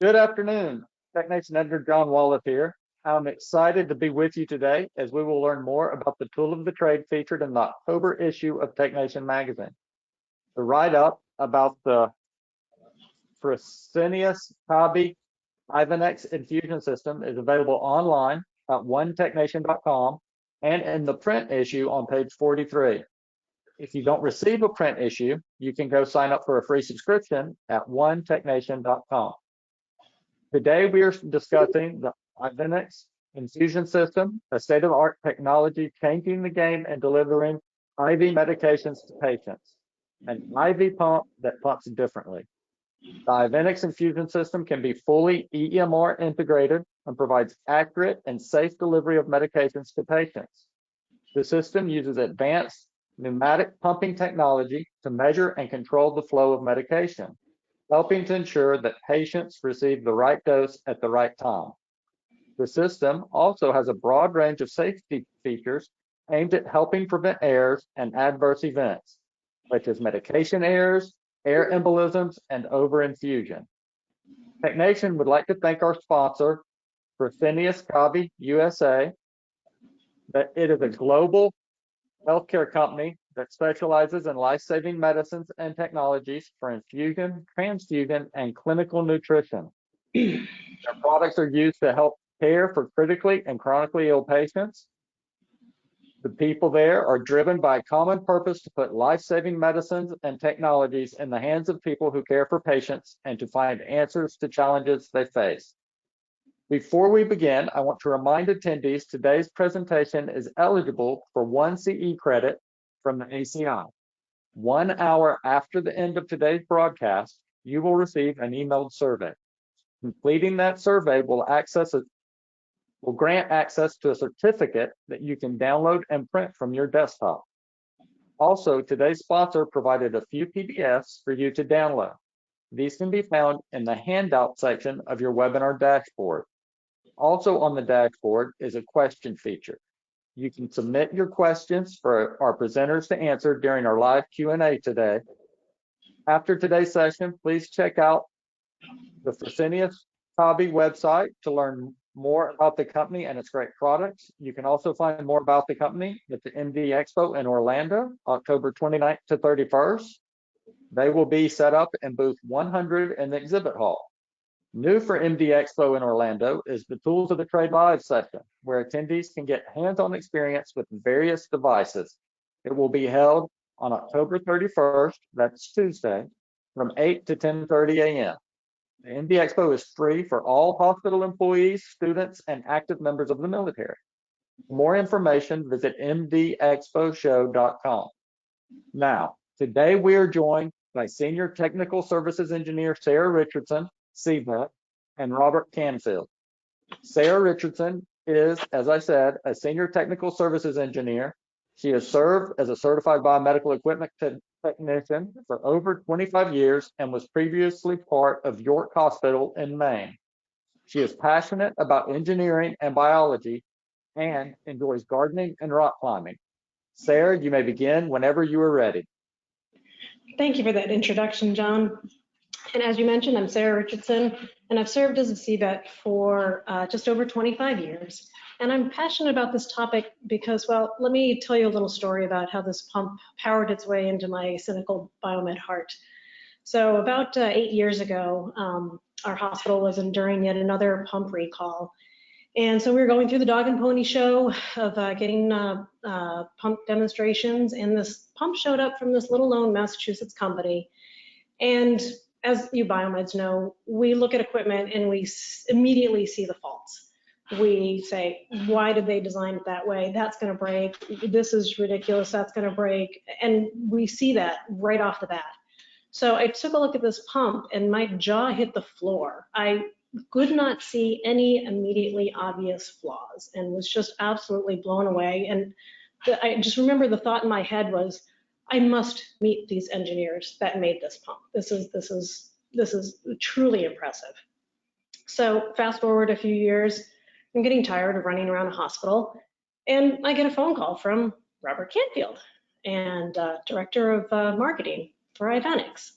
Good afternoon. TechNation editor John Wallace here. I'm excited to be with you today as we will learn more about the tool of the trade featured in the October issue of TechNation magazine. The write-up about the Fresenius Kabi Ivenix Infusion System is available online at onetechnation.com and in the print issue on page 43. If you don't receive a print issue, you can go sign up for a free subscription at onetechnation.com. Today, we are discussing the Ivenix Infusion System, a state-of-the-art technology changing the game and delivering IV medications to patients. An IV pump that pumps differently. The Ivenix Infusion System can be fully EMR integrated and provides accurate and safe delivery of medications to patients. The system uses advanced pneumatic pumping technology to measure and control the flow of medication, helping to ensure that patients receive the right dose at the right time. The system also has a broad range of safety features aimed at helping prevent errors and adverse events, such as medication errors, air embolisms, and over-infusion. TechNation would like to thank our sponsor, Fresenius Kabi USA. That it is a global healthcare company that specializes in life-saving medicines and technologies for infusion, transfusion, and clinical nutrition. Their products are used to help care for critically and chronically ill patients. The people there are driven by a common purpose to put life-saving medicines and technologies in the hands of people who care for patients and to find answers to challenges they face. Before we begin, I want to remind attendees today's presentation is eligible for 1 CE credit from the ACI. 1 hour after the end of today's broadcast, you will receive an emailed survey. Completing that survey will grant access to a certificate that you can download and print from your desktop. Also, today's sponsor provided a few PDFs for you to download. These can be found in the handout section of your webinar dashboard. Also on the dashboard is a question feature. You can submit your questions for our presenters to answer during our live Q&A today. After today's session, please check out the Fresenius Kabi website to learn more about the company and its great products. You can also find more about the company at the MD Expo in Orlando, October 29th to 31st. They will be set up in booth 100 in the exhibit hall. New for MD Expo in Orlando is the Tools of the Trade Live session, where attendees can get hands-on experience with various devices. It will be held on October 31st, that's Tuesday, from 8 to 10:30 a.m. The MD Expo is free for all hospital employees, students, and active members of the military. For more information, visit mdexposhow.com. Now, today we are joined by Senior Technical Services Engineer Sarah Richardson, CVET, and Robert Canfield. Sarah Richardson is, as I said, a Senior Technical Services Engineer. She has served as a certified biomedical equipment technician for over 25 years and was previously part of York Hospital in Maine. She is passionate about engineering and biology and enjoys gardening and rock climbing. Sarah, you may begin whenever you are ready. Thank you for that introduction, John. And as you mentioned, I'm Sarah Richardson, and I've served as a CVET for just over 25 years. And I'm passionate about this topic because, well, let me tell you a little story about how this pump powered its way into my cynical biomed heart. So about 8 years ago, our hospital was enduring yet another pump recall. And so we were going through the dog and pony show of getting pump demonstrations, and this pump showed up from this little known Massachusetts company. And as you biomeds know, we look at equipment and we immediately see the faults. We say, why did they design it that way? That's going to break. This is ridiculous. That's going to break. And we see that right off the bat. So I took a look at this pump and my jaw hit the floor. I could not see any immediately obvious flaws and was just absolutely blown away. And I just remember the thought in my head was, I must meet these engineers that made this pump. This is truly impressive. So fast forward a few years, I'm getting tired of running around a hospital, and I get a phone call from Robert Canfield, and director of marketing for Ivenix.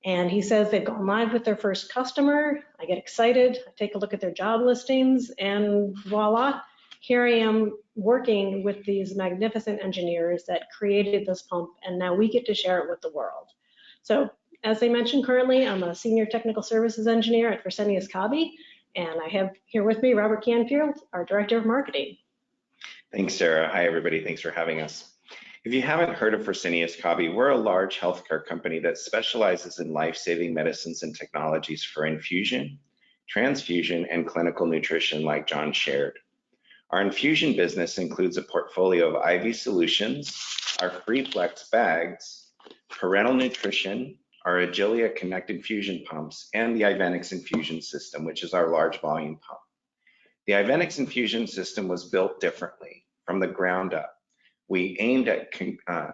And he says they've gone live with their first customer. I get excited, I take a look at their job listings, and voila, here I am working with these magnificent engineers that created this pump, and now we get to share it with the world. So as I mentioned, currently I'm a senior technical services engineer at Fresenius Kabi, and I have here with me Robert Canfield, our director of marketing. Thanks, Sarah. Hi, everybody. Thanks for having us. If you haven't heard of Fresenius Kabi, we're a large healthcare company that specializes in life-saving medicines and technologies for infusion, transfusion, and clinical nutrition, like John shared. Our infusion business includes a portfolio of IV solutions, our FreeFlex bags, parental nutrition, our Agilia Connect infusion pumps, and the Ivenix Infusion System, which is our large volume pump. The Ivenix Infusion System was built differently from the ground up. We aimed at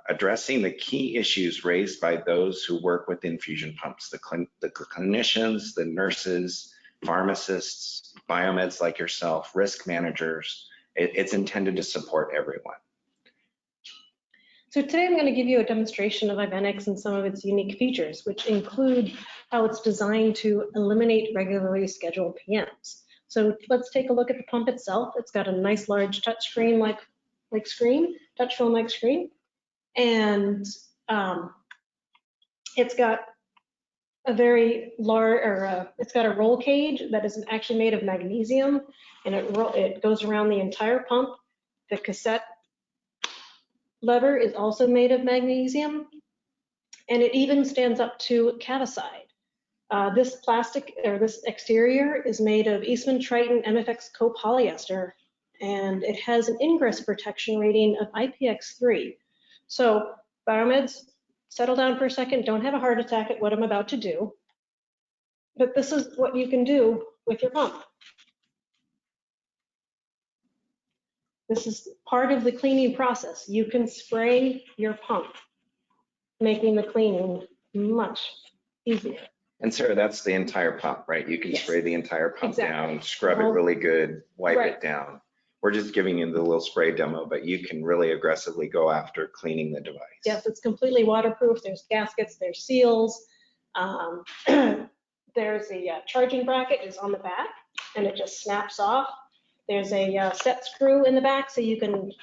addressing the key issues raised by those who work with infusion pumps, the clinicians, the nurses, pharmacists, biomeds like yourself, risk managers. It's intended to support everyone. So today I'm going to give you a demonstration of Ivenix and some of its unique features, which include how it's designed to eliminate regularly scheduled PMs. So let's take a look at the pump itself. It's got a nice large touch screen touch phone like screen, and it's got a very large, it's got a roll cage that is actually made of magnesium, and it goes around the entire pump. The cassette lever is also made of magnesium, and it even stands up to caticide. This plastic, or this exterior, is made of Eastman Triton MFX copolyester, and it has an ingress protection rating of IPX3. So biomeds, settle down for a second, don't have a heart attack at what I'm about to do, but this is what you can do with your pump. This is part of the cleaning process. You can spray your pump, making the cleaning much easier. And Sarah, that's the entire pump, right? You can spray the entire pump down, scrub it really good, wipe it down. We're just giving you the little spray demo, but you can really aggressively go after cleaning the device. Yes, it's completely waterproof. There's gaskets, there's seals. There's a charging bracket is on the back, and it just snaps off. There's a set screw in the back, so you can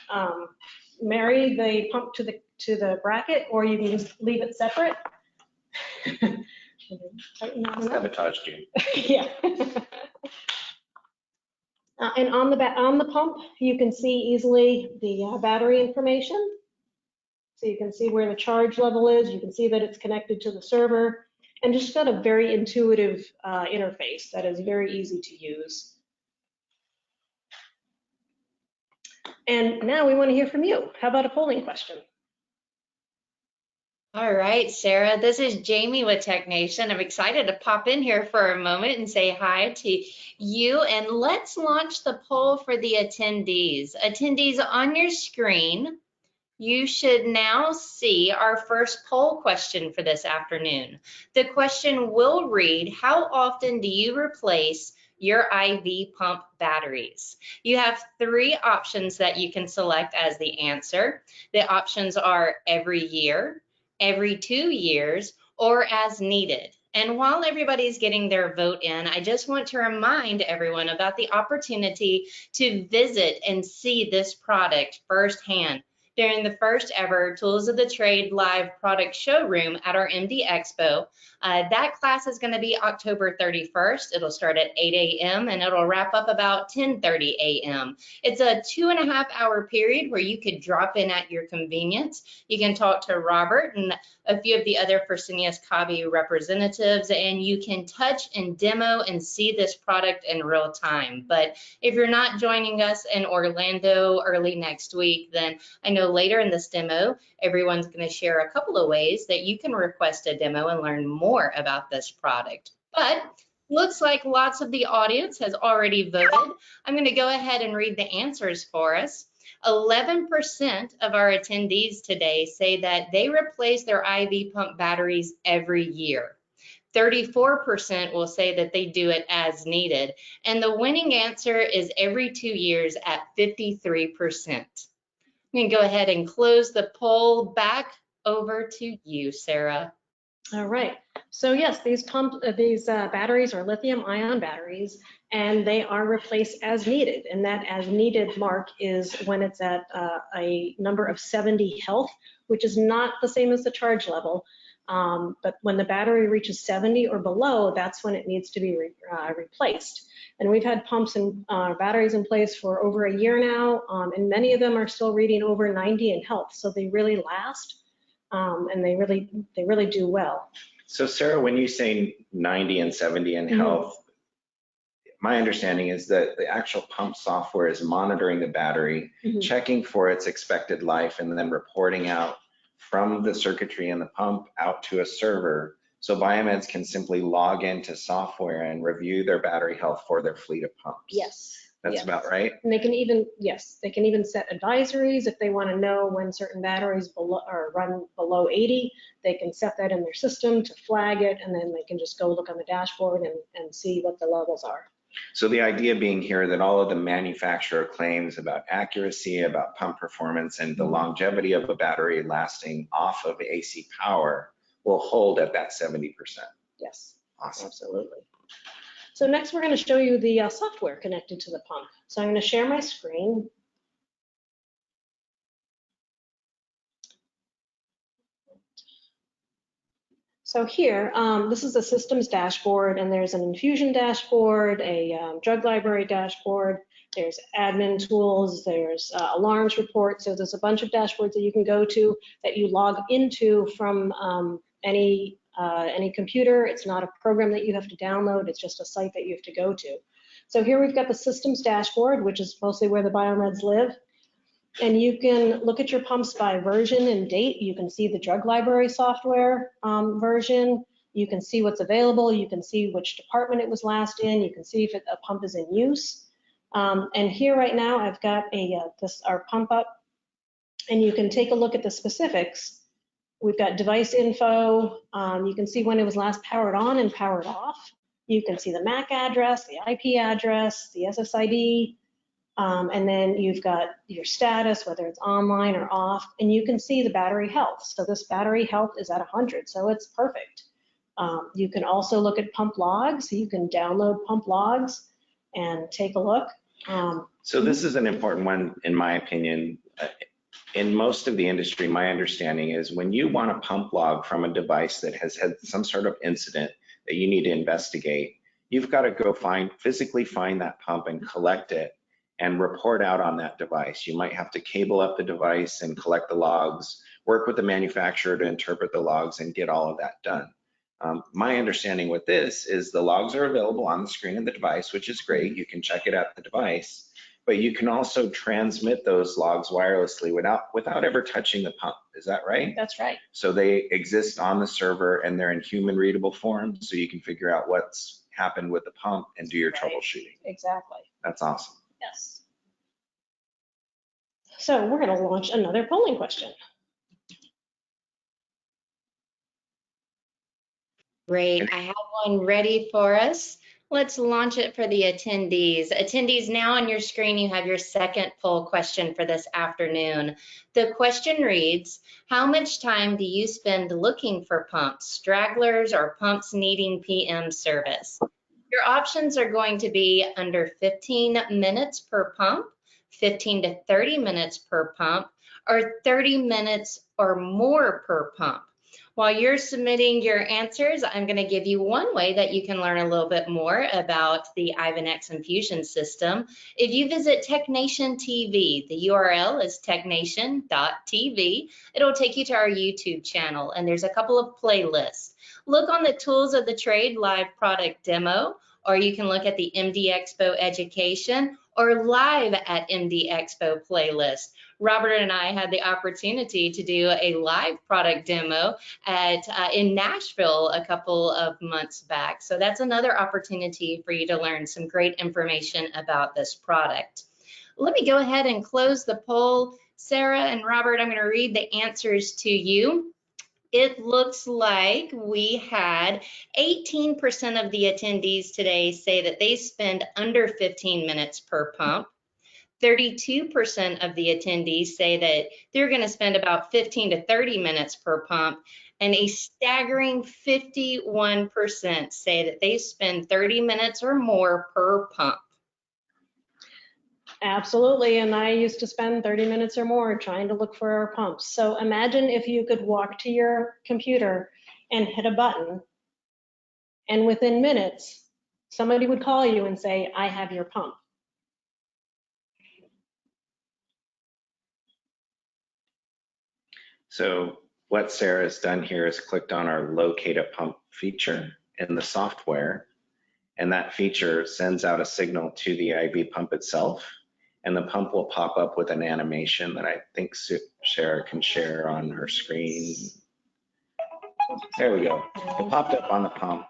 marry the pump to the bracket, or you can just leave it separate. Sabotaged you. Yeah. And on the pump, you can see easily the battery information. So you can see where the charge level is. You can see that it's connected to the server, and just got a very intuitive interface that is very easy to use. And now we want to hear from you. How about a polling question? All right, Sarah, this is Jamie with TechNation. I'm excited to pop in here for a moment and say hi to you. And let's launch the poll for the attendees. Attendees, on your screen, you should now see our first poll question for this afternoon. The question will read, how often do you replace your IV pump batteries? You have three options that you can select as the answer. The options are every year, every 2 years, or as needed. And while everybody's getting their vote in, I just want to remind everyone about the opportunity to visit and see this product firsthand during the first ever Tools of the Trade live product showroom at our MD Expo. That class is going to be October 31st. It'll start at 8 a.m. and it'll wrap up about 10:30 a.m. It's a 2.5-hour period where you could drop in at your convenience. You can talk to Robert and a few of the other Fresenius Kabi representatives, and you can touch and demo and see this product in real time. But if you're not joining us in Orlando early next week, then I know later in this demo, everyone's going to share a couple of ways that you can request a demo and learn more about this product. But looks like lots of the audience has already voted. I'm going to go ahead and read the answers for us. 11% of our attendees today say that they replace their IV pump batteries every year. 34% will say that they do it as needed. And the winning answer is every 2 years at 53%. I'm going to go ahead and close the poll. Back over to you, Sarah. All right. So yes, these batteries are lithium-ion batteries, and they are replaced as needed. And that as needed mark is when it's at a number of 70 health, which is not the same as the charge level. But when the battery reaches 70 or below, that's when it needs to be replaced. And we've had pumps and batteries in place for over a year now, and many of them are still reading over 90 in health. So they really last. And they really do well. So Sarah, when you say 90 and 70 in health, my understanding is that the actual pump software is monitoring the battery, checking for its expected life, and then reporting out from the circuitry in the pump out to a server. So biomeds can simply log into software and review their battery health for their fleet of pumps. Yes. That's about right. And they can even set advisories if they want to know when certain batteries run below 80. They can set that in their system to flag it, and then they can just go look on the dashboard and see what the levels are. So the idea being here that all of the manufacturer claims about accuracy, about pump performance, and the longevity of a battery lasting off of AC power will hold at that 70%. Yes. Awesome. Absolutely. So next we're going to show you the software connected to the pump. So I'm going to share my screen. So here, this is the systems dashboard, and there's an infusion dashboard, a drug library dashboard, there's admin tools, there's alarms reports. So there's a bunch of dashboards that you can go to that you log into from any computer. It's not a program that you have to download. It's just a site that you have to go to. So here we've got the systems dashboard, which is mostly where the biomeds live. And you can look at your pumps by version and date. You can see the drug library software version. You can see what's available. You can see which department it was last in. You can see if a pump is in use. And here right now, I've got our pump up, and you can take a look at the specifics. We've got device info. You can see when it was last powered on and powered off. You can see the MAC address, the IP address, the SSID, and then you've got your status, whether it's online or off, and you can see the battery health. So this battery health is at 100, so it's perfect. You can also look at pump logs. You can download pump logs and take a look. So this is an important one, in my opinion. In most of the industry, my understanding is when you want a pump log from a device that has had some sort of incident that you need to investigate, you've got to go physically find that pump and collect it and report out on that device. You might have to cable up the device and collect the logs, work with the manufacturer to interpret the logs and get all of that done. My understanding with this is the logs are available on the screen of the device, which is great. You can check it at the device, but you can also transmit those logs wirelessly without ever touching the pump. Is that right? That's right. So they exist on the server and they're in human readable form, so you can figure out what's happened with the pump and do your troubleshooting. Exactly. That's awesome. Yes. So we're going to launch another polling question. Great. I have one ready for us. Let's launch it for the attendees. Attendees, now on your screen, you have your second poll question for this afternoon. The question reads, how much time do you spend looking for pumps, stragglers, or pumps needing PM service? Your options are going to be under 15 minutes per pump, 15 to 30 minutes per pump, or 30 minutes or more per pump. While you're submitting your answers, I'm going to give you one way that you can learn a little bit more about the Ivenix Infusion System. If you visit TechNation TV, the URL is technation.tv. It'll take you to our YouTube channel, and there's a couple of playlists. Look on the Tools of the Trade live product demo, or you can look at the MD Expo education or live at MD Expo playlist. Robert and I had the opportunity to do a live product demo in Nashville a couple of months back. So that's another opportunity for you to learn some great information about this product. Let me go ahead and close the poll. Sarah and Robert, I'm going to read the answers to you. It looks like we had 18% of the attendees today say that they spend under 15 minutes per pump. 32% of the attendees say that they're going to spend about 15 to 30 minutes per pump, and a staggering 51% say that they spend 30 minutes or more per pump. Absolutely, and I used to spend 30 minutes or more trying to look for our pumps. So imagine if you could walk to your computer and hit a button, and within minutes, somebody would call you and say, I have your pump. So what Sarah has done here is clicked on our locate a pump feature in the software, and that feature sends out a signal to the IV pump itself, and the pump will pop up with an animation that I think Sarah can share on her screen. There we go. It popped up on the pump.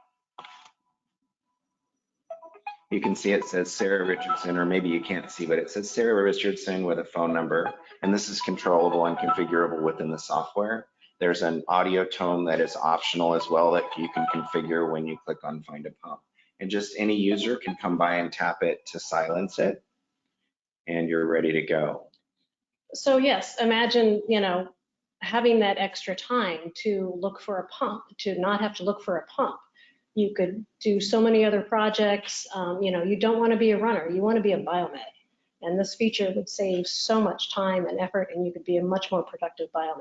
You can see it says Sarah Richardson, or maybe you can't see, but it says Sarah Richardson with a phone number, and this is controllable and configurable within the software. There's an audio tone that is optional as well that you can configure when you click on Find a Pump. And just any user can come by and tap it to silence it, and you're ready to go. So yes, imagine, having that extra time to look for a pump, to not have to look for a pump. You could do so many other projects. You don't want to be a runner, you want to be a biomed. And this feature would save so much time and effort, and you could be a much more productive biomed.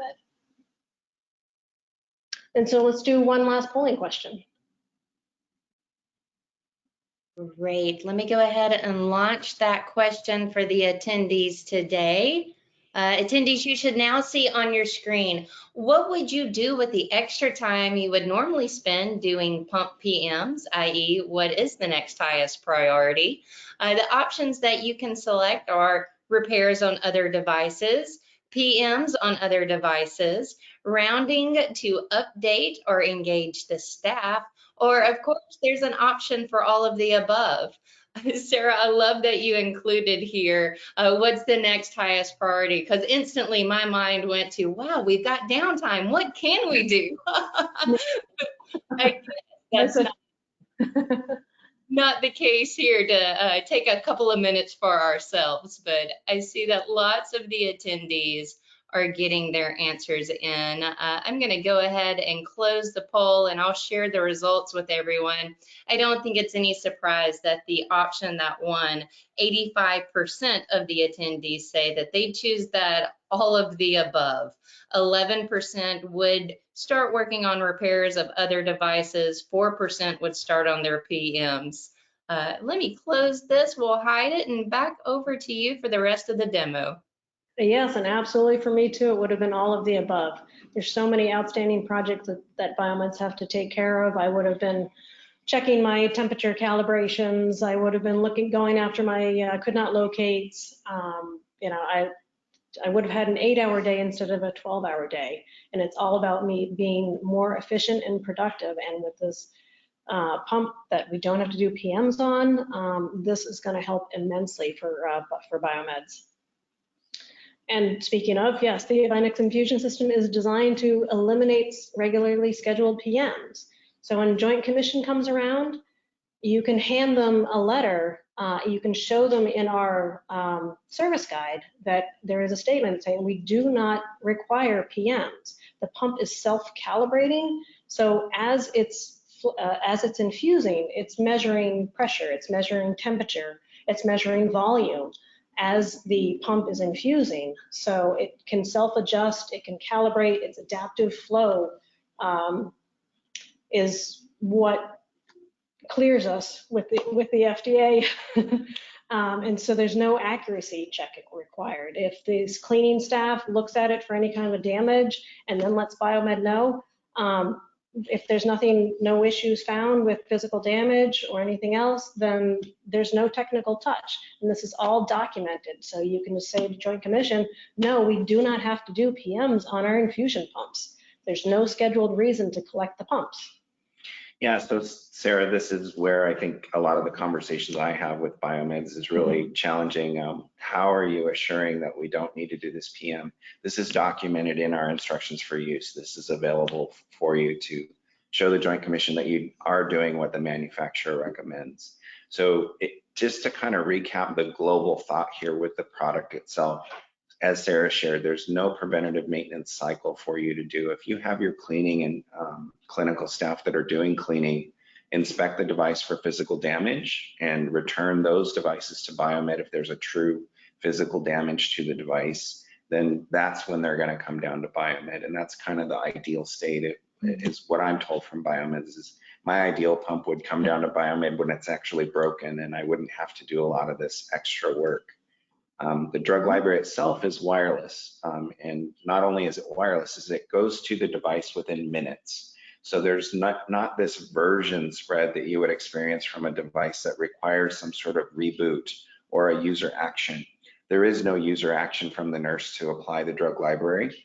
And so let's do one last polling question. Great. Let me go ahead and launch that question for the attendees today. Attendees, you should now see on your screen, what would you do with the extra time you would normally spend doing pump PMs, i.e. what is the next highest priority? The options that you can select are repairs on other devices, PMs on other devices, rounding to update or engage the staff, or of course, there's an option for all of the above. Sarah, I love that you included here, what's the next highest priority? Because instantly my mind went to, wow, we've got downtime. What can we do? I guess that's not the case here to take a couple of minutes for ourselves, but I see that lots of the attendees are getting their answers in. I'm going to go ahead and close the poll, and I'll share the results with everyone. I don't think it's any surprise that the option that won, 85% of the attendees say that they choose that all of the above. 11% would start working on repairs of other devices. 4% would start on their PMs. Let me close this. We'll hide it and back over to you for the rest of the demo. Yes, and absolutely for me too, it would have been all of the above. There's so many outstanding projects that biomeds have to take care of. I would have been checking my temperature calibrations. I would have been going after my could not locates. I would have had an 8-hour day instead of a 12-hour day. And it's all about me being more efficient and productive. And with this pump that we don't have to do PMs on, this is going to help immensely for biomeds. And speaking of, yes, the Ivenix Infusion System is designed to eliminate regularly scheduled PMs. So when Joint Commission comes around, you can hand them a letter. You can show them in our service guide that there is a statement saying we do not require PMs. The pump is self-calibrating. So as it's infusing, it's measuring pressure, it's measuring temperature, it's measuring volume as the pump is infusing. So it can self-adjust, it can calibrate, its adaptive flow is what clears us with the FDA. And so there's no accuracy check required. If this cleaning staff looks at it for any kind of damage and then lets biomed know, if there's no issues found with physical damage or anything else, then there's no technical touch. And this is all documented. So you can just say to Joint Commission, no, we do not have to do PMs on our infusion pumps. There's no scheduled reason to collect the pumps. Yeah, so Sarah, this is where I think a lot of the conversations I have with biomeds is really challenging. How are you assuring that we don't need to do this PM? This is documented in our instructions for use. This is available for you to show the Joint Commission that you are doing what the manufacturer recommends. So just to kind of recap the global thought here with the product itself, as Sarah shared, there's no preventative maintenance cycle for you to do. If you have your cleaning and clinical staff that are doing cleaning, inspect the device for physical damage and return those devices to Biomed if there's a true physical damage to the device, then that's when they're going to come down to Biomed. And that's kind of the ideal state. It is what I'm told from Biomed is my ideal pump would come down to Biomed when it's actually broken and I wouldn't have to do a lot of this extra work. The drug library itself is wireless, and not only is it wireless, is it goes to the device within minutes. So there's not this version spread that you would experience from a device that requires some sort of reboot or a user action. There is no user action from the nurse to apply the drug library.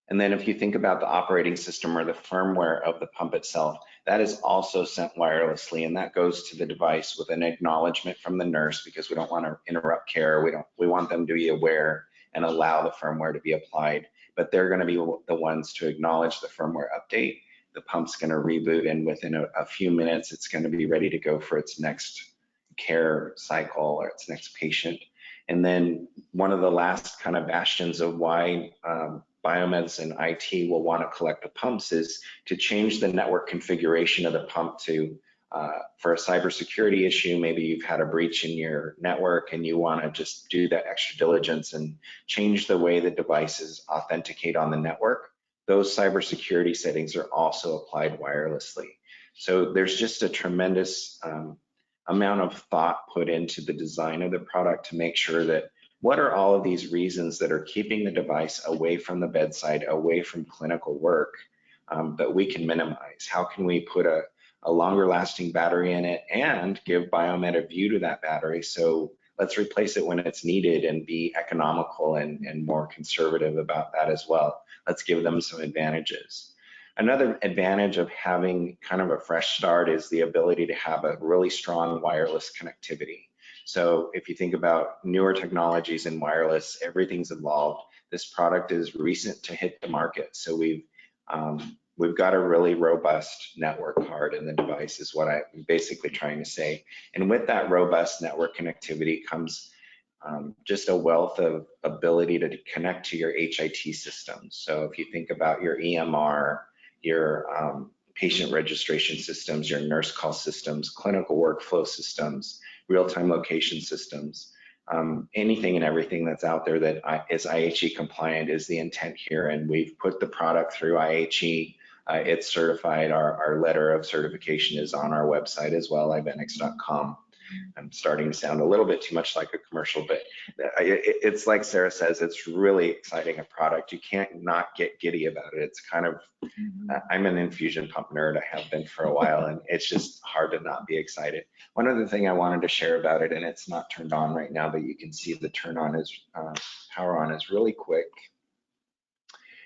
And then if you think about the operating system or the firmware of the pump itself, that is also sent wirelessly, and that goes to the device with an acknowledgement from the nurse because we don't want to interrupt care. We want them to be aware and allow the firmware to be applied, but they're going to be the ones to acknowledge the firmware update. The pump's going to reboot, and within a few minutes, it's going to be ready to go for its next care cycle or its next patient. And then one of the last kind of bastions of why Biomeds and IT will want to collect the pumps is to change the network configuration of the pump to, for a cybersecurity issue, maybe you've had a breach in your network and you want to just do that extra diligence and change the way the devices authenticate on the network. Those cybersecurity settings are also applied wirelessly. So there's just a tremendous amount of thought put into the design of the product to make sure that what are all of these reasons that are keeping the device away from the bedside, away from clinical work that we can minimize? How can we put a longer lasting battery in it and give Biomed a view to that battery? So let's replace it when it's needed and be economical and more conservative about that as well. Let's give them some advantages. Another advantage of having kind of a fresh start is the ability to have a really strong wireless connectivity. So if you think about newer technologies in wireless, everything's evolved. This product is recent to hit the market. So we've got a really robust network card in the device is what I'm basically trying to say. And with that robust network connectivity comes just a wealth of ability to connect to your HIT systems. So if you think about your EMR, your patient registration systems, your nurse call systems, clinical workflow systems, real-time location systems, anything and everything that's out there that is IHE compliant is the intent here. And we've put the product through IHE. It's certified. Our letter of certification is on our website as well, ivenix.com. I'm starting to sound a little bit too much like a commercial, but it's like Sarah says, it's really exciting a product. You can't not get giddy about it. It's kind of, I'm an infusion pump nerd. I have been for a while, and it's just hard to not be excited. One other thing I wanted to share about it, and it's not turned on right now, but you can see the turn on is, power on is really quick.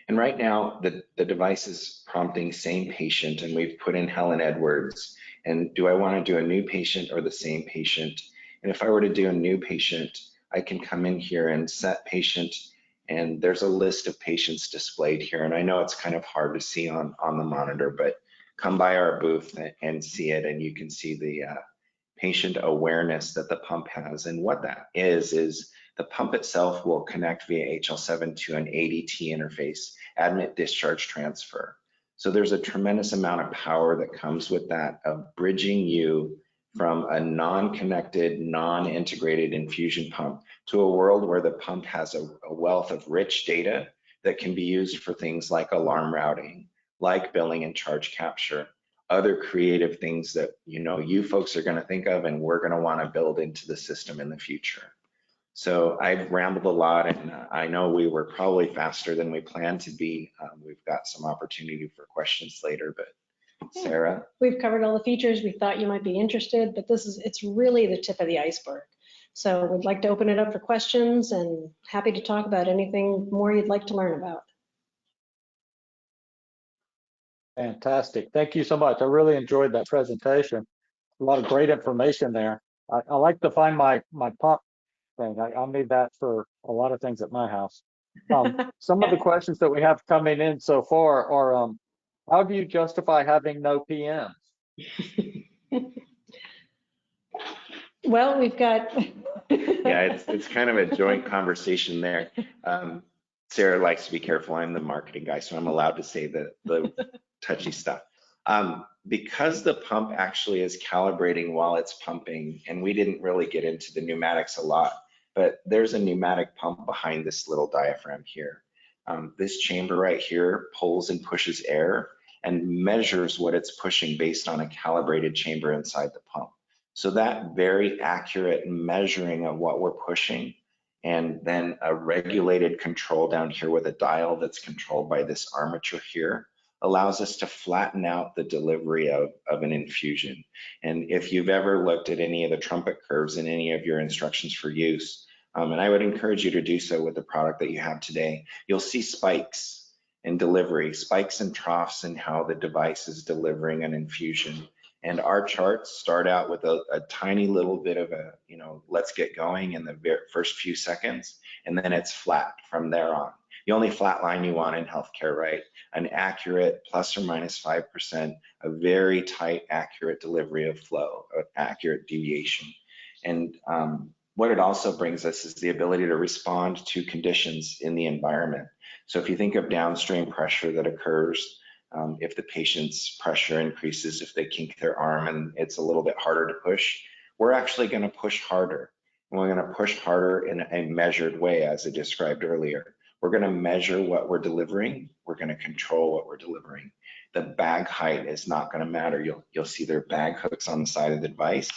And right now, the device is prompting same patient, and we've put in Helen Edwards. And do I want to do a new patient or the same patient? And if I were to do a new patient, I can come in here and set patient, and there's a list of patients displayed here. And I know it's kind of hard to see on the monitor, but come by our booth and see it, and you can see the patient awareness that the pump has. And what that is the pump itself will connect via HL7 to an ADT interface, admit discharge transfer. So there's a tremendous amount of power that comes with that of bridging you from a non-connected, non-integrated infusion pump to a world where the pump has a wealth of rich data that can be used for things like alarm routing, like billing and charge capture, other creative things that you folks are going to think of and we're going to want to build into the system in the future. So I've rambled a lot, and I know we were probably faster than we planned to be. We've got some opportunity for questions later, but Sarah? We've covered all the features we thought you might be interested, but it's really the tip of the iceberg. So we'd like to open it up for questions and happy to talk about anything more you'd like to learn about. Fantastic. Thank you so much. I really enjoyed that presentation. A lot of great information there. I like to find my pump thing. I'll need that for a lot of things at my house. Some of the questions that we have coming in so far are, how do you justify having no PMs? Well, we've got. Yeah, it's kind of a joint conversation there. Sarah likes to be careful. I'm the marketing guy, so I'm allowed to say the touchy stuff. Because the pump actually is calibrating while it's pumping, and we didn't really get into the pneumatics a lot, but there's a pneumatic pump behind this little diaphragm here. This chamber right here pulls and pushes air and measures what it's pushing based on a calibrated chamber inside the pump. So that very accurate measuring of what we're pushing, and then a regulated control down here with a dial that's controlled by this armature here, allows us to flatten out the delivery of an infusion. And if you've ever looked at any of the trumpet curves in any of your instructions for use, and I would encourage you to do so with the product that you have today, you'll see spikes in delivery, spikes and troughs in how the device is delivering an infusion. And our charts start out with a tiny little bit of a, let's get going in the first few seconds, and then it's flat from there on. The only flat line you want in healthcare, right? An accurate plus or minus 5%, a very tight, accurate delivery of flow, accurate deviation. And what it also brings us is the ability to respond to conditions in the environment. So if you think of downstream pressure that occurs, if the patient's pressure increases, if they kink their arm and it's a little bit harder to push, we're actually going to push harder. And we're going to push harder in a measured way, as I described earlier. We're going to measure what we're delivering. We're going to control what we're delivering. The bag height is not going to matter. You'll see their bag hooks on the side of the device.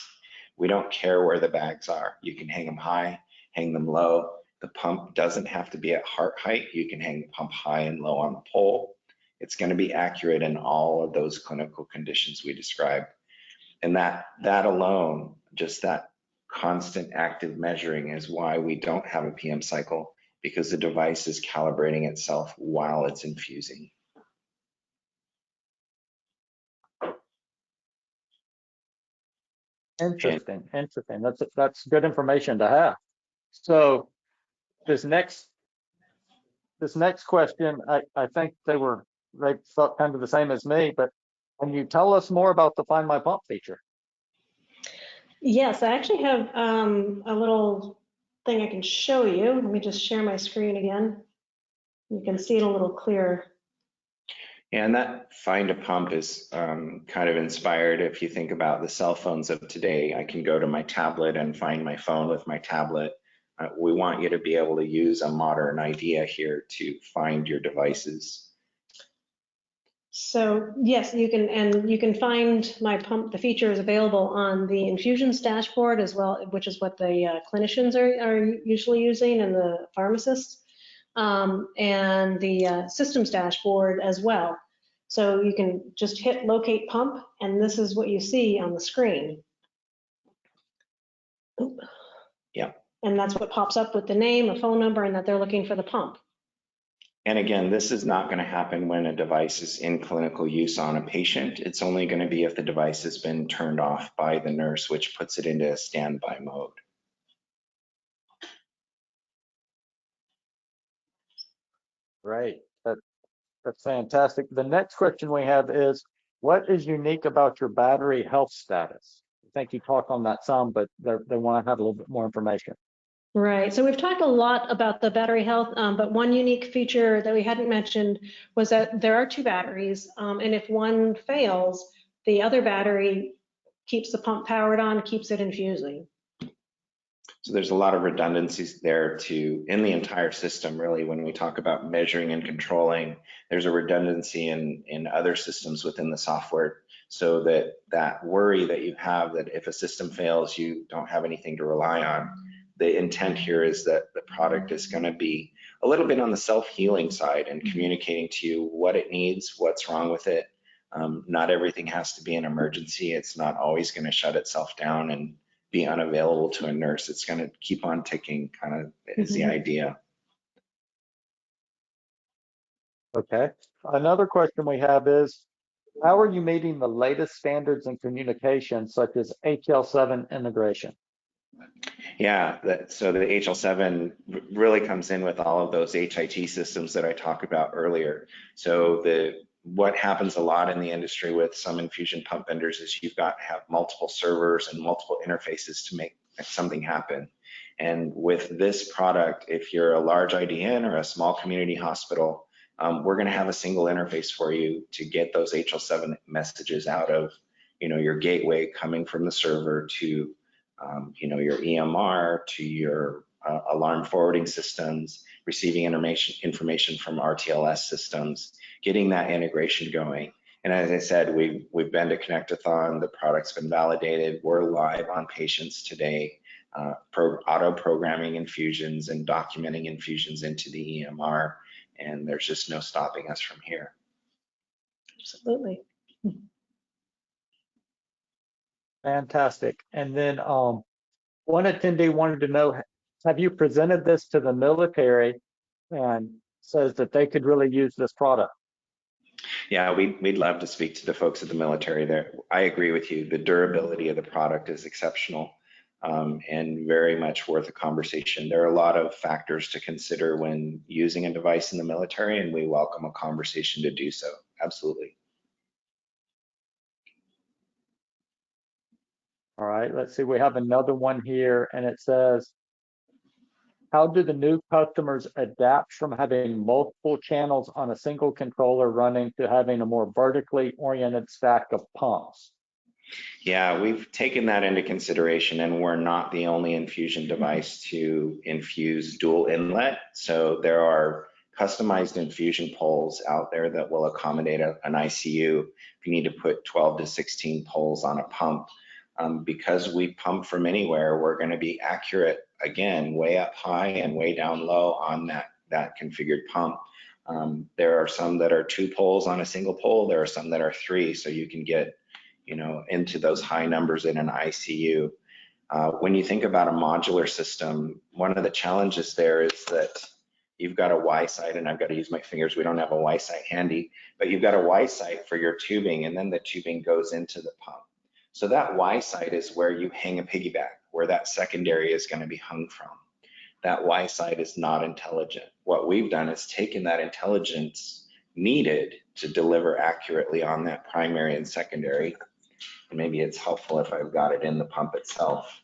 We don't care where the bags are. You can hang them high, hang them low. The pump doesn't have to be at heart height. You can hang the pump high and low on the pole. It's going to be accurate in all of those clinical conditions we described. And that alone, just that constant active measuring, is why we don't have a PM cycle, because the device is calibrating itself while it's infusing. Interesting. That's good information to have. So this next question, I think they felt kind of the same as me, but can you tell us more about the Find My Pump feature? Yes, I actually have a little thing I can show you. Let me just share my screen again. You can see it a little clearer. And that Find a Pump is kind of inspired. If you think about the cell phones of today, I can go to my tablet and find my phone with my tablet. We want you to be able to use a modern idea here to find your devices. So yes, you can find my pump. The feature is available on the infusions dashboard as well, which is what the clinicians are usually using, and the pharmacists, and the systems dashboard as well. So you can just hit locate pump, and this is what you see on the screen. Yeah. And that's what pops up with the name, a phone number, and that they're looking for the pump. And again, this is not going to happen when a device is in clinical use on a patient. It's only going to be if the device has been turned off by the nurse, which puts it into a standby mode. Great. That's fantastic. The next question we have is, what is unique about your battery health status? I think you talked on that some, but they want to have a little bit more information. Right. So we've talked a lot about the battery health, but one unique feature that we hadn't mentioned was that there are two batteries, and if one fails, the other battery keeps the pump powered on, keeps it infusing. So there's a lot of redundancies there in the entire system, really. When we talk about measuring and controlling, there's a redundancy in other systems within the software, so that worry that you have that if a system fails, you don't have anything to rely on. The intent here is that the product is going to be a little bit on the self-healing side and communicating to you what it needs, what's wrong with it. Not everything has to be an emergency. It's not always going to shut itself down and be unavailable to a nurse. It's going to keep on ticking, kind of is the idea. Okay. Another question we have is, how are you meeting the latest standards in communication, such as HL7 integration? Yeah, so the HL7 really comes in with all of those HIT systems that I talked about earlier. So what happens a lot in the industry with some infusion pump vendors is you've got to have multiple servers and multiple interfaces to make something happen. And with this product, if you're a large IDN or a small community hospital, we're going to have a single interface for you to get those HL7 messages out of, your gateway coming from the server to, your EMR, to your alarm forwarding systems, receiving information from RTLS systems, getting that integration going. And as I said, we've been to Connectathon, the product's been validated, we're live on patients today, auto-programming infusions and documenting infusions into the EMR, and there's just no stopping us from here. Absolutely. Fantastic. And then one attendee wanted to know, have you presented this to the military and says that they could really use this product? Yeah, we'd love to speak to the folks at the military there. I agree with you. The durability of the product is exceptional and very much worth a conversation. There are a lot of factors to consider when using a device in the military, and we welcome a conversation to do so. Absolutely. All right, let's see. We have another one here, and it says, how do the new customers adapt from having multiple channels on a single controller running to having a more vertically oriented stack of pumps? Yeah, we've taken that into consideration, and we're not the only infusion device to infuse dual inlet. So there are customized infusion poles out there that will accommodate an ICU if you need to put 12 to 16 poles on a pump. Because we pump from anywhere, we're going to be accurate, again, way up high and way down low on that configured pump. There are some that are 2 poles on a single pole. There are some that are 3, so you can get into those high numbers in an ICU. When you think about a modular system, one of the challenges there is that you've got a Y site, and I've got to use my fingers. We don't have a Y site handy, but you've got a Y site for your tubing, and then the tubing goes into the pump. So that Y site is where you hang a piggyback, where that secondary is going to be hung from. That Y site is not intelligent. What we've done is taken that intelligence needed to deliver accurately on that primary and secondary. Maybe it's helpful if I've got it in the pump itself.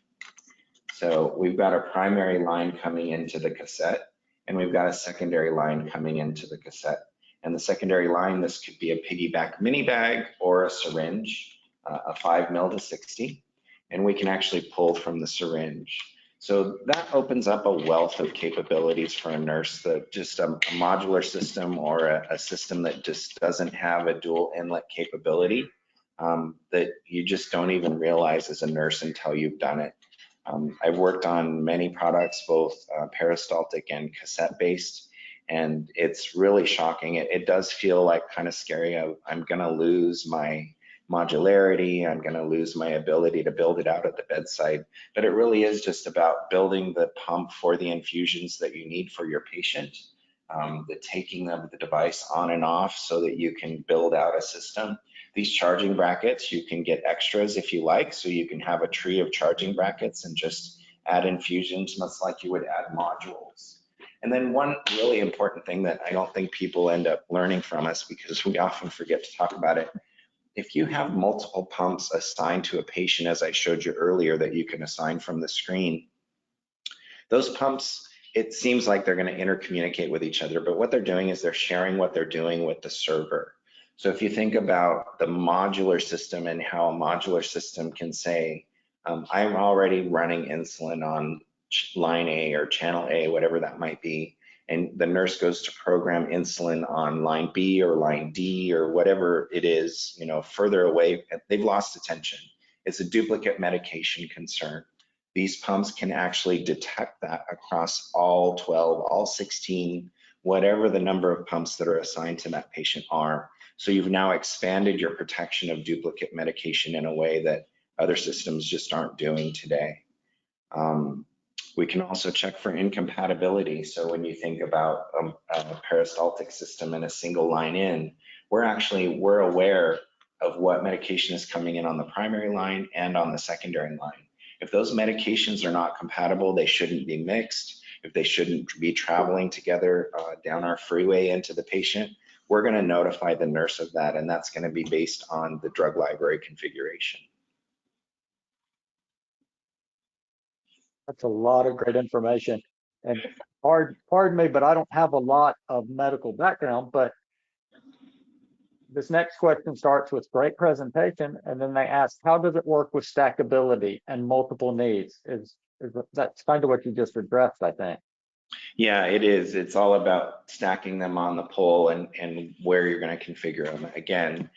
So we've got a primary line coming into the cassette, and we've got a secondary line coming into the cassette. And the secondary line, this could be a piggyback mini bag or a syringe, a 5 mil to 60, and we can actually pull from the syringe. So that opens up a wealth of capabilities for a nurse, that just a modular system or a system that just doesn't have a dual inlet capability that you just don't even realize as a nurse until you've done it. I've worked on many products, both peristaltic and cassette based, and it's really shocking. It does feel like kind of scary. I'm gonna lose my modularity, I'm going to lose my ability to build it out at the bedside, but it really is just about building the pump for the infusions that you need for your patient, the taking of the device on and off so that you can build out a system. These charging brackets, you can get extras if you like, so you can have a tree of charging brackets and just add infusions much like you would add modules. And then one really important thing that I don't think people end up learning from us, because we often forget to talk about it, if you have multiple pumps assigned to a patient, as I showed you earlier, that you can assign from the screen, those pumps, it seems like they're going to intercommunicate with each other, but what they're doing is they're sharing what they're doing with the server. So if you think about the modular system and how a modular system can say, I'm already running insulin on line A or channel A, whatever that might be, and the nurse goes to program insulin on line B or line D or whatever it is, further away, they've lost attention. It's a duplicate medication concern. These pumps can actually detect that across all 12, all 16, whatever the number of pumps that are assigned to that patient are. So you've now expanded your protection of duplicate medication in a way that other systems just aren't doing today. We can also check for incompatibility. So when you think about a peristaltic system and a single line in, we're aware of what medication is coming in on the primary line and on the secondary line. If those medications are not compatible, they shouldn't be mixed. If they shouldn't be traveling together down our freeway into the patient, we're going to notify the nurse of that, and that's going to be based on the drug library configuration. That's a lot of great information. And pardon me, but I don't have a lot of medical background, but this next question starts with great presentation, and then they ask, how does it work with stackability and multiple needs? That's kind of what you just addressed, I think. Yeah, it is. It's all about stacking them on the pole and where you're going to configure them. Again,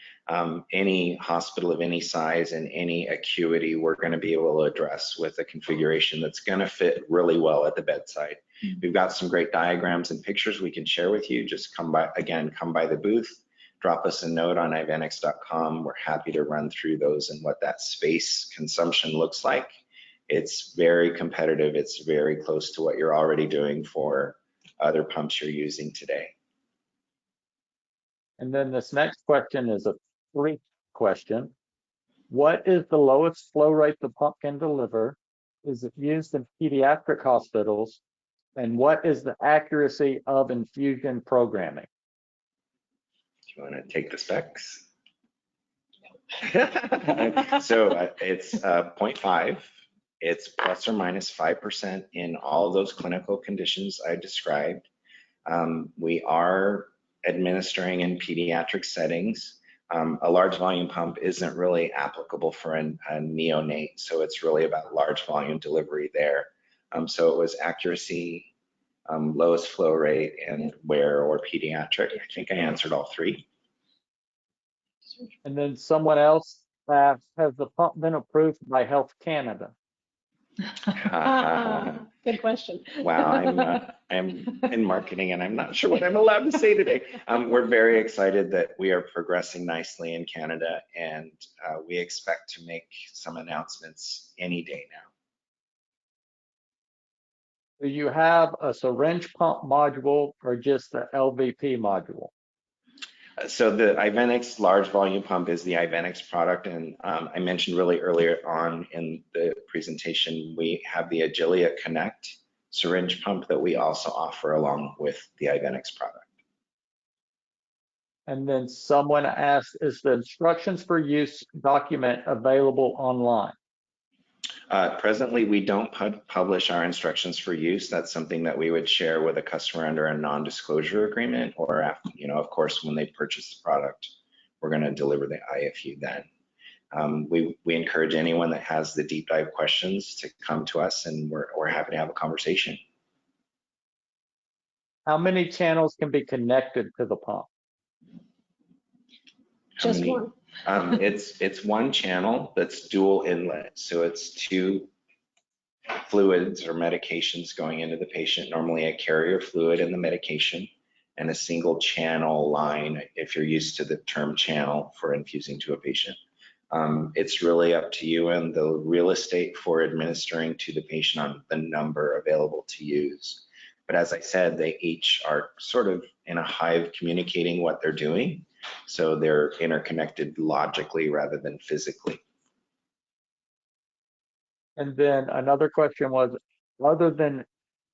any hospital of any size and any acuity, we're going to be able to address with a configuration that's going to fit really well at the bedside. We've got some great diagrams and pictures we can share with you. Just come by the booth, drop us a note on ivenix.com. We're happy to run through those and what that space consumption looks like. It's very competitive. It's very close to what you're already doing for other pumps you're using today. And then this next question is a free question. What is the lowest flow rate the pump can deliver? Is it used in pediatric hospitals? And what is the accuracy of infusion programming? Do you want to take the specs? So it's 0.5. It's plus or minus 5% in all of those clinical conditions I described. We are administering in pediatric settings. A large volume pump isn't really applicable for a neonate, so it's really about large volume delivery there. So it was accuracy, lowest flow rate, and where or pediatric. I think I answered all three. And then someone else asked, has the pump been approved by Health Canada? Good question. Wow, I'm in marketing and I'm not sure what I'm allowed to say today. We're very excited that we are progressing nicely in Canada, and we expect to make some announcements any day now. Do you have a syringe pump module or just the LVP module? So the Ivenix large volume pump is the Ivenix product, and I mentioned really earlier on in the presentation, we have the Agilia Connect syringe pump that we also offer along with the Ivenix product. And then someone asked, is the instructions for use document available online? Presently, we don't publish our instructions for use. That's something that we would share with a customer under a non-disclosure agreement, or after, of course, when they purchase the product, we're going to deliver the IFU then. We encourage anyone that has the deep dive questions to come to us, and we're happy to have a conversation. How many channels can be connected to the pump? Just one. It's one channel that's dual inlet, so it's two fluids or medications going into the patient, normally a carrier fluid and the medication, and a single channel line if you're used to the term channel for infusing to a patient. It's really up to you and the real estate for administering to the patient on the number available to use. But as I said, they each are sort of in a hive communicating what they're doing. So they're interconnected logically rather than physically. And then another question was, other than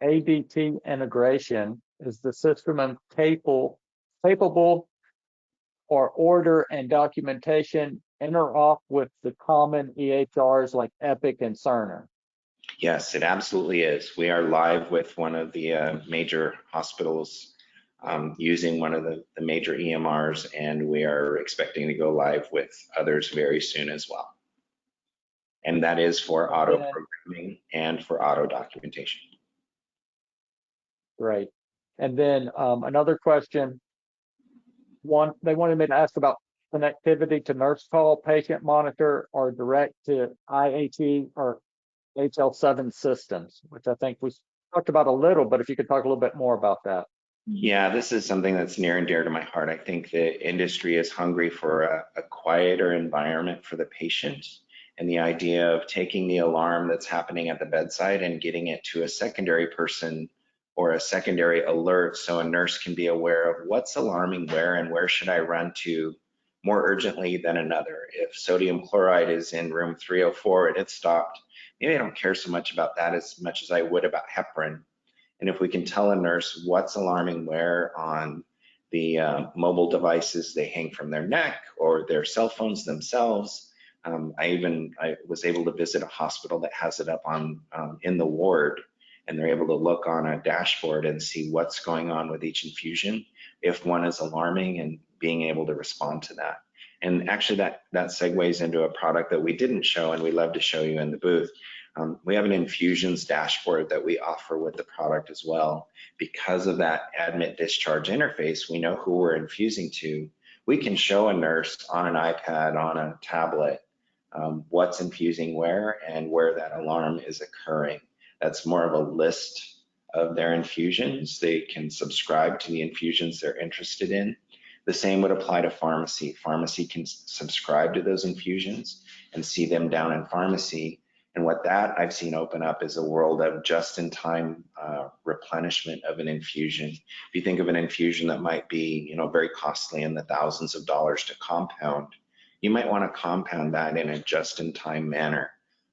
ADT integration, is the system capable for order and documentation interoperate with the common EHRs like Epic and Cerner? Yes, it absolutely is. We are live with one of the major hospitals using one of the major EMRs, and we are expecting to go live with others very soon as well. And that is for auto programming and for auto documentation. Great. And then another question. They wanted me to ask about connectivity to nurse call, patient monitor, or direct to IAT or HL7 systems, which I think we talked about a little, but if you could talk a little bit more about that. Yeah, this is something that's near and dear to my heart. I think the industry is hungry for a quieter environment for the patient, and the idea of taking the alarm that's happening at the bedside and getting it to a secondary person or a secondary alert so a nurse can be aware of what's alarming where and where should I run to more urgently than another. If sodium chloride is in room 304 and it's stopped, maybe I don't care so much about that as much as I would about heparin. And if we can tell a nurse what's alarming where on the mobile devices they hang from their neck or their cell phones themselves. I was able to visit a hospital that has it up on in the ward, and they're able to look on a dashboard and see what's going on with each infusion, if one is alarming, and being able to respond to that. And actually that segues into a product that we didn't show and we love to show you in the booth. We have an infusions dashboard that we offer with the product as well. Because of that admit discharge interface, we know who we're infusing to. We can show a nurse on an iPad, on a tablet, what's infusing where and where that alarm is occurring. That's more of a list of their infusions. They can subscribe to the infusions they're interested in. The same would apply to pharmacy. Pharmacy can subscribe to those infusions and see them down in pharmacy. And what that I've seen open up is a world of just-in-time replenishment of an infusion. If you think of an infusion that might be, you know, very costly in the thousands of dollars to compound, you might want to compound that in a just-in-time manner.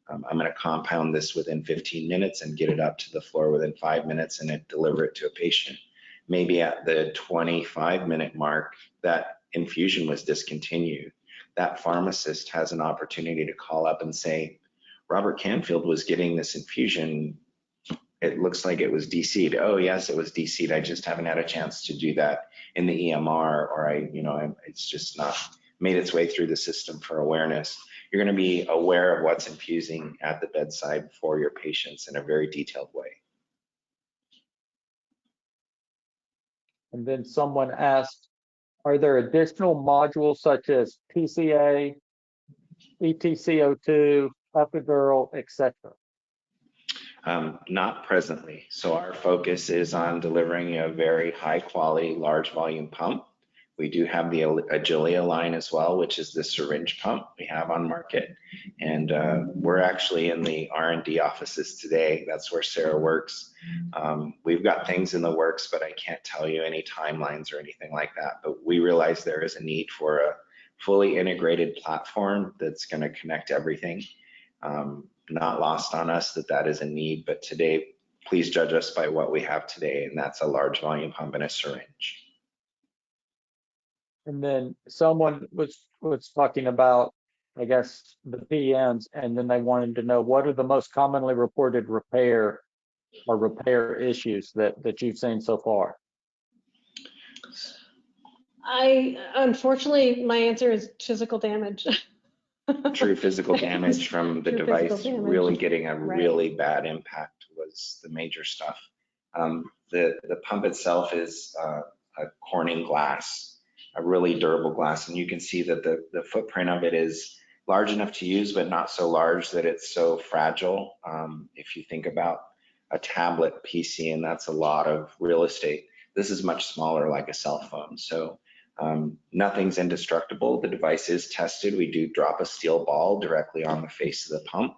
I'm going to compound this within 15 minutes and get it up to the floor within 5 minutes and then deliver it to a patient. Maybe at the 25-minute mark, that infusion was discontinued. That pharmacist has an opportunity to call up and say, Robert Canfield was getting this infusion. It looks like it was DC'd. Oh, yes, it was DC'd. I just haven't had a chance to do that in the EMR, or it's just not made its way through the system for awareness. You're going to be aware of what's infusing at the bedside for your patients in a very detailed way. And then someone asked, are there additional modules such as PCA, ETCO2, epidural, etc.? Not presently. So our focus is on delivering a very high quality, large volume pump. We do have the Agilia line as well, which is the syringe pump we have on market. And we're actually in the R&D offices today. That's where Sarah works. We've got things in the works, but I can't tell you any timelines or anything like that. But we realize there is a need for a fully integrated platform that's going to connect everything. Not lost on us that is a need, but today, please judge us by what we have today, and that's a large volume pump and a syringe. And then someone was talking about, I guess, the PMs, and then they wanted to know what are the most commonly reported repair issues that you've seen so far? Unfortunately, my answer is physical damage. True physical damage from the device really getting a really bad impact was the major stuff. The pump itself is a Corning glass, a really durable glass, and you can see that the footprint of it is large enough to use, but not so large that it's so fragile. If you think about a tablet PC, and that's a lot of real estate, this is much smaller, like a cell phone. So nothing's indestructible. The device is tested. We do drop a steel ball directly on the face of the pump,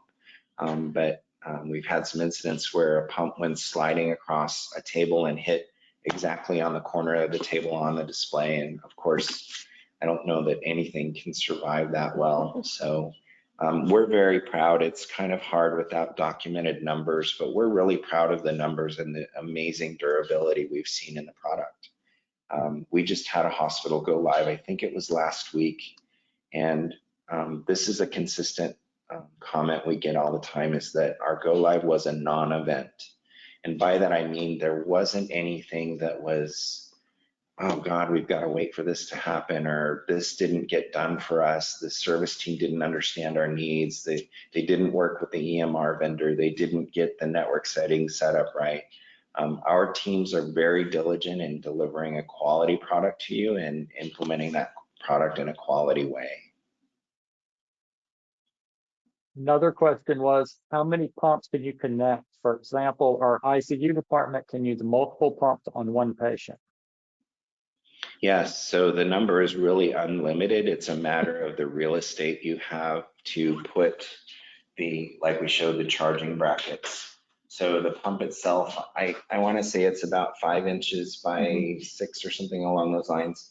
but we've had some incidents where a pump went sliding across a table and hit exactly on the corner of the table on the display. And of course, I don't know that anything can survive that well. So we're very proud. It's kind of hard without documented numbers, but we're really proud of the numbers and the amazing durability we've seen in the product. We just had a hospital go live, I think it was last week, and this is a consistent comment we get all the time, is that our go live was a non-event. And by that I mean there wasn't anything that was, oh God, we've got to wait for this to happen, or this didn't get done for us, the service team didn't understand our needs, they didn't work with the EMR vendor, they didn't get the network settings set up right. Our teams are very diligent in delivering a quality product to you and implementing that product in a quality way. Another question was, how many pumps can you connect? For example, our ICU department can use multiple pumps on one patient. Yes, so the number is really unlimited. It's a matter of the real estate you have to put like we showed, the charging brackets. So the pump itself, I want to say it's about 5 inches by 6 or something along those lines.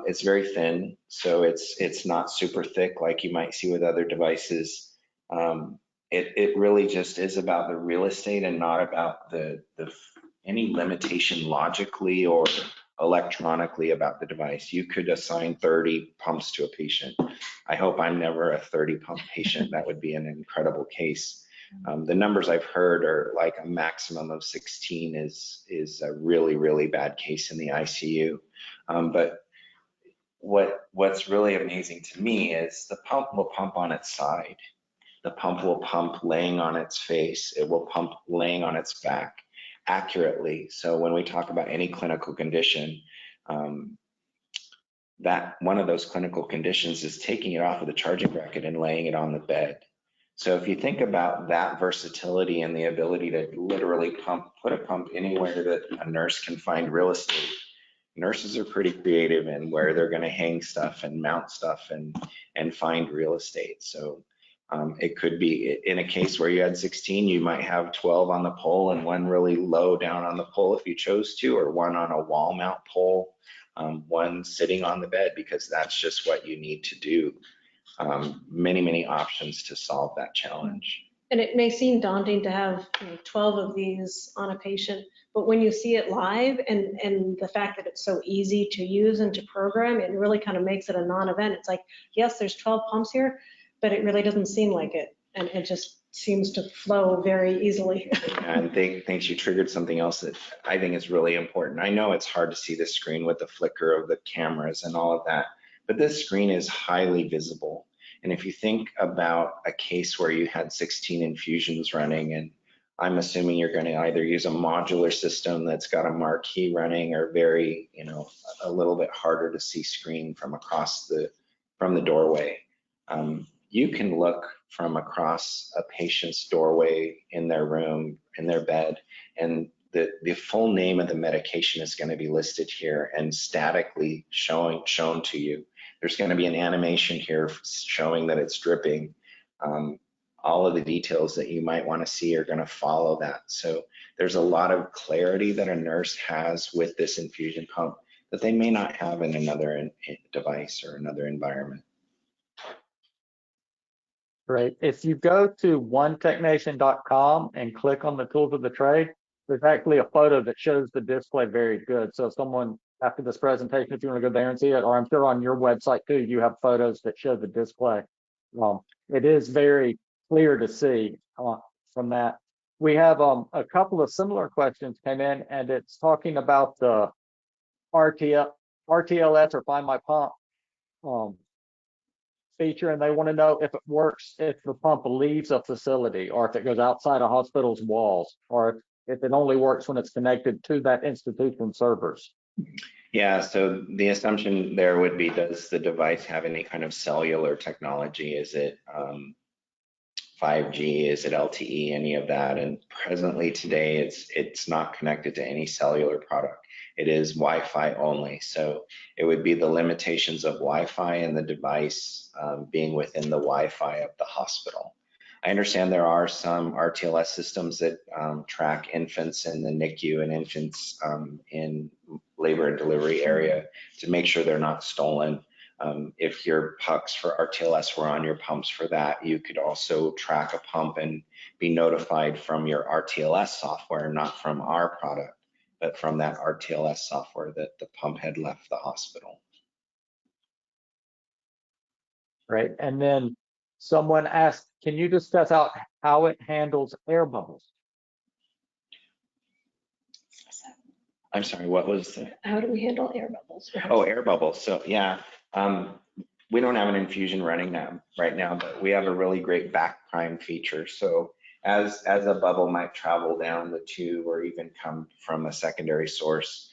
It's very thin, so it's not super thick like you might see with other devices. It really just is about the real estate and not about any limitation logically or electronically about the device. You could assign 30 pumps to a patient. I hope I'm never a 30 pump patient. That would be an incredible case. The numbers I've heard are like a maximum of 16 is a really, really bad case in the ICU. But what's really amazing to me is the pump will pump on its side. The pump will pump laying on its face. It will pump laying on its back accurately. So when we talk about any clinical condition, that one of those clinical conditions is taking it off of the charging bracket and laying it on the bed. So if you think about that versatility and the ability to literally put a pump anywhere that a nurse can find real estate, nurses are pretty creative in where they're going to hang stuff and mount stuff and find real estate. So it could be in a case where you had 16, you might have 12 on the pole and one really low down on the pole if you chose to, or one on a wall mount pole, one sitting on the bed, because that's just what you need to do. Many options to solve that challenge. And it may seem daunting to have 12 of these on a patient, but when you see it live and the fact that it's so easy to use and to program, it really kind of makes it a non-event. It's like, yes, there's 12 pumps here, but it really doesn't seem like it. And it just seems to flow very easily. And thanks, you triggered something else that I think is really important. I know it's hard to see the screen with the flicker of the cameras and all of that, but this screen is highly visible. And if you think about a case where you had 16 infusions running, and I'm assuming you're going to either use a modular system that's got a marquee running or very, a little bit harder to see screen from the doorway. You can look from across a patient's doorway in their room, in their bed, and the full name of the medication is going to be listed here and statically shown to you. There's going to be an animation here showing that it's dripping. All of the details that you might want to see are going to follow that. So there's a lot of clarity that a nurse has with this infusion pump that they may not have in another device or another environment. Great. If you go to onetechnation.com and click on the tools of the trade, there's actually a photo that shows the display very good. So if someone, after this presentation, if you want to go there and see it, or I'm sure on your website too, you have photos that show the display. It is very clear to see from that. We have a couple of similar questions came in, and it's talking about the RTLS or Find My Pump feature, and they want to know if it works if the pump leaves a facility, or if it goes outside a hospital's walls, or if it only works when it's connected to that institution's servers. Yeah, so the assumption there would be, does the device have any kind of cellular technology? Is it 5G? Is it LTE? Any of that? And presently today, it's not connected to any cellular product. It is Wi-Fi only. So it would be the limitations of Wi-Fi and the device being within the Wi-Fi of the hospital. I understand there are some RTLS systems that track infants in the NICU and infants in labor and delivery area to make sure they're not stolen. If your pucks for RTLS were on your pumps for that, you could also track a pump and be notified from your RTLS software, not from our product, but from that RTLS software that the pump had left the hospital. Right. And then someone asked, can you discuss out how it handles air bubbles? I'm sorry, what was the? How do we handle air bubbles? Oh, air bubbles. So yeah, we don't have an infusion running now right now, but we have a really great back prime feature. So as a bubble might travel down the tube or even come from a secondary source,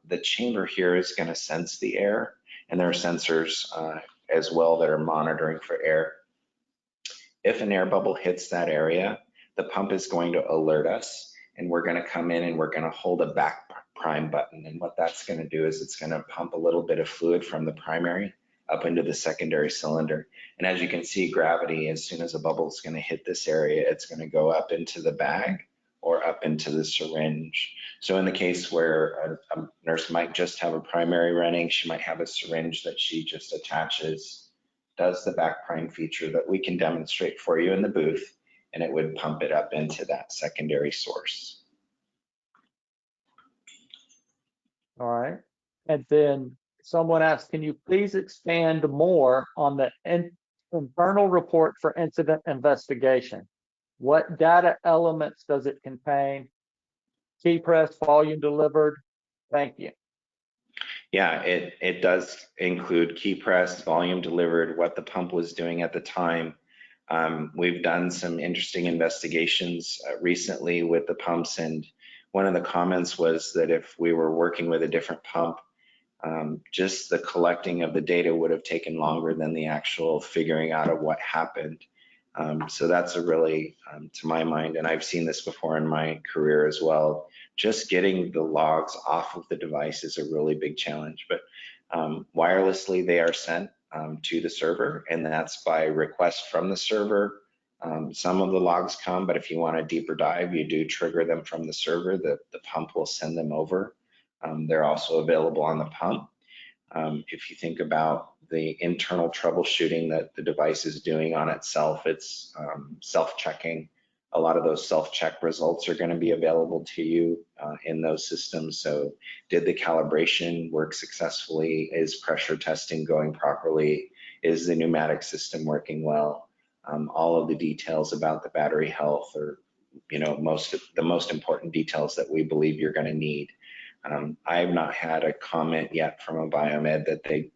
the chamber here is going to sense the air, and there are sensors as well that are monitoring for air. If an air bubble hits that area, the pump is going to alert us, and we're going to come in and we're going to hold a back prime button. And what that's going to do is it's going to pump a little bit of fluid from the primary up into the secondary cylinder. And as you can see, gravity, as soon as a bubble is going to hit this area, it's going to go up into the bag or up into the syringe. So in the case where a nurse might just have a primary running, she might have a syringe that she just attaches, does the back prime feature that we can demonstrate for you in the booth, and it would pump it up into that secondary source. All right. And then someone asked, can you please expand more on the internal report for incident investigation? What data elements does it contain? Key press, volume delivered? Thank you. Yeah, it does include key press, volume delivered, what the pump was doing at the time. We've done some interesting investigations recently with the pumps, and one of the comments was that if we were working with a different pump, just the collecting of the data would have taken longer than the actual figuring out of what happened. So that's a really, to my mind, and I've seen this before in my career as well, just getting the logs off of the device is a really big challenge. But wirelessly, they are sent to the server, and that's by request from the server. Some of the logs come, but if you want a deeper dive, you do trigger them from the server. The pump will send them over. They're also available on the pump. If you think about the internal troubleshooting that the device is doing on itself, it's self-checking. A lot of those self-check results are going to be available to you in those systems. So did the calibration work successfully? Is pressure testing going properly? Is the pneumatic system working well? All of the details about the battery health, or the most important details that we believe you're going to need. I have not had a comment yet from a biomed that they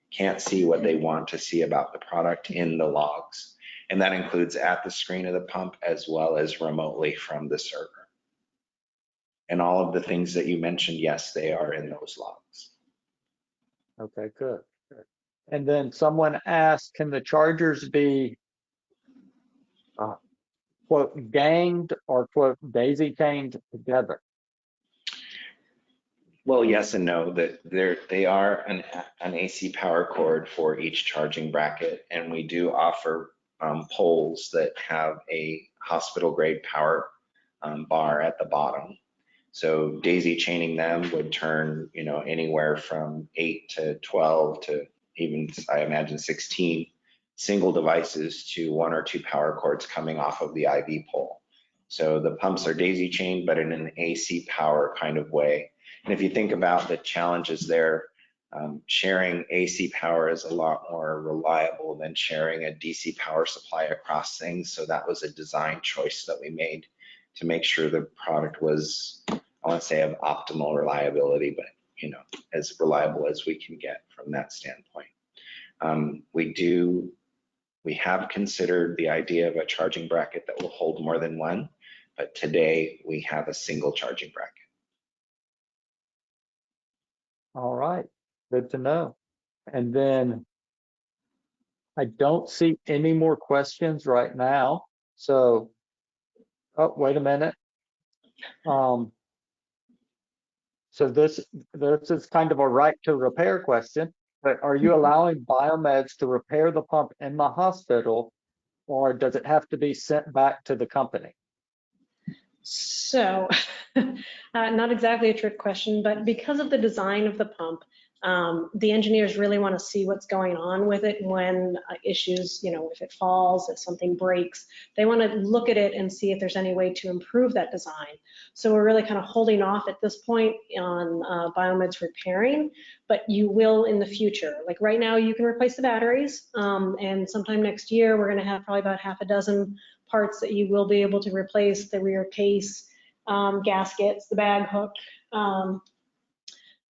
can't see what they want to see about the product in the logs. And that includes at the screen of the pump as well as remotely from the server. And all of the things that you mentioned, yes, they are in those logs. Okay, good. And then someone asked, can the chargers be quote ganged or quote daisy chained together? Well, yes and no. That they are an AC power cord for each charging bracket, and we do offer poles that have a hospital grade power bar at the bottom. So daisy chaining them would turn, anywhere from 8 to 12 to even, I imagine, 16 single devices to 1 or 2 power cords coming off of the IV pole. So the pumps are daisy chained, but in an AC power kind of way. And if you think about the challenges there, sharing AC power is a lot more reliable than sharing a DC power supply across things. So that was a design choice that we made to make sure the product was, I want to say, of optimal reliability, but as reliable as we can get from that standpoint. We have considered the idea of a charging bracket that will hold more than one, but today we have a single charging bracket. All right, good to know. And then I don't see any more questions right now. So, oh, wait a minute. So this is kind of a right to repair question, but are you allowing biomeds to repair the pump in the hospital, or does it have to be sent back to the company? So, not exactly a trick question, but because of the design of the pump, the engineers really want to see what's going on with it when issues, if it falls, if something breaks, they want to look at it and see if there's any way to improve that design. So we're really kind of holding off at this point on biomeds repairing, but you will in the future. Like right now, you can replace the batteries, and sometime next year, we're going to have probably about half a dozen parts that you will be able to replace: the rear case, gaskets, the bag hook,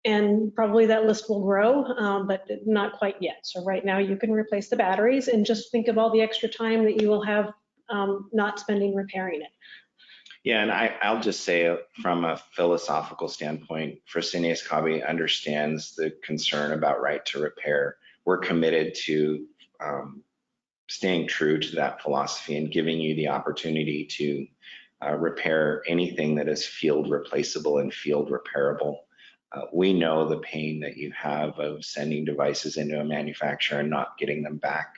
and probably that list will grow, but not quite yet. So right now you can replace the batteries, and just think of all the extra time that you will have not spending repairing it. Yeah, and I'll just say from a philosophical standpoint, Fresenius Kabi understands the concern about right to repair. We're committed to staying true to that philosophy and giving you the opportunity to repair anything that is field replaceable and field repairable. We know the pain that you have of sending devices into a manufacturer and not getting them back.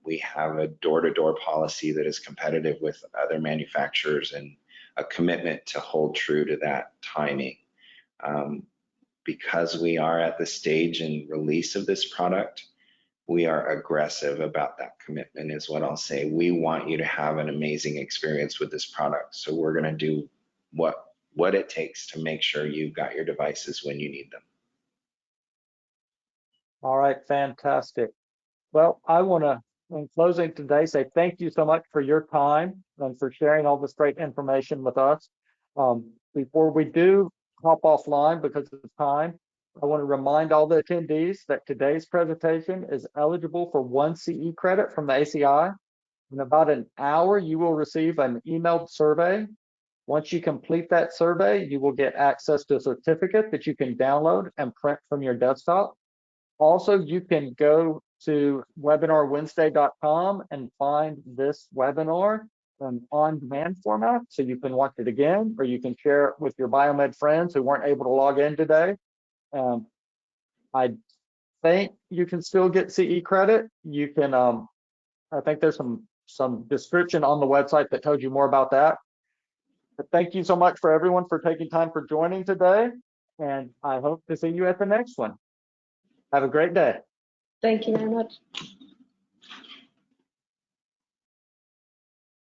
We have a door-to-door policy that is competitive with other manufacturers and a commitment to hold true to that timing. Because we are at the stage and release of this product, we are aggressive about that commitment, is what I'll say. We want you to have an amazing experience with this product. So we're going to do what it takes to make sure you've got your devices when you need them. All right, fantastic. Well, I want to, in closing today, say thank you so much for your time and for sharing all this great information with us. Before we do hop offline because of time, I want to remind all the attendees that today's presentation is eligible for 1 CE credit from the ACI. In about an hour, you will receive an emailed survey. Once you complete that survey, you will get access to a certificate that you can download and print from your desktop. Also, you can go to webinarwednesday.com and find this webinar in on-demand format, so you can watch it again, or you can share it with your biomed friends who weren't able to log in today. I think you can still get CE credit. You can, I think there's some description on the website that tells you more about that. But thank you so much for everyone for taking time for joining today, and I hope to see you at the next one. Have a great day. Thank you very much.